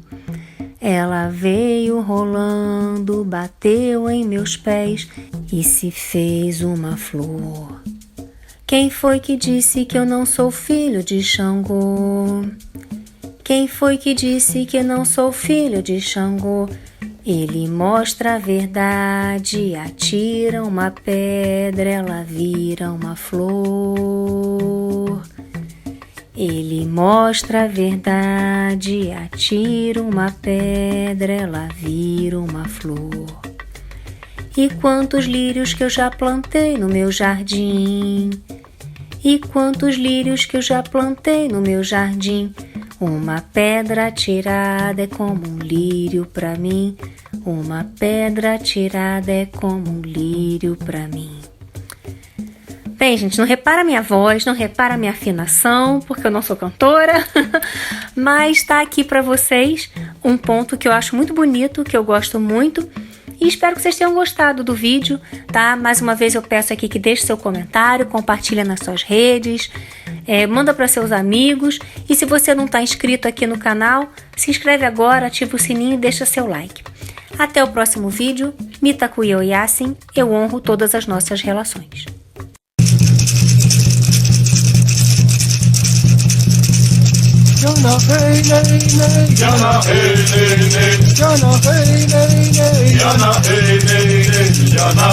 Ela veio rolando, bateu em meus pés e se fez uma flor. Quem foi que disse que eu não sou filho de Xangô? Quem foi que disse que eu não sou filho de Xangô? Ele mostra a verdade, atira uma pedra, ela vira uma flor. Ele mostra a verdade, atira uma pedra, ela vira uma flor. E quantos lírios que eu já plantei no meu jardim, e quantos lírios que eu já plantei no meu jardim. Uma pedra atirada é como um lírio pra mim. Uma pedra atirada é como um lírio pra mim. Bem, gente, não repara minha voz, não repara minha afinação, porque eu não sou cantora, mas tá aqui pra vocês um ponto que eu acho muito bonito, que eu gosto muito, e espero que vocês tenham gostado do vídeo, tá? Mais uma vez eu peço aqui que deixe seu comentário, compartilha nas suas redes, manda para seus amigos, e se você não está inscrito aqui no canal, se inscreve agora, ativa o sininho e deixa seu like. Até o próximo vídeo. Mitakuye Oyasin, eu honro todas as nossas relações. Yana hey nay nay, Yana hey nay nay, Yana hey nay nay, Yana hey nay nay, Yana.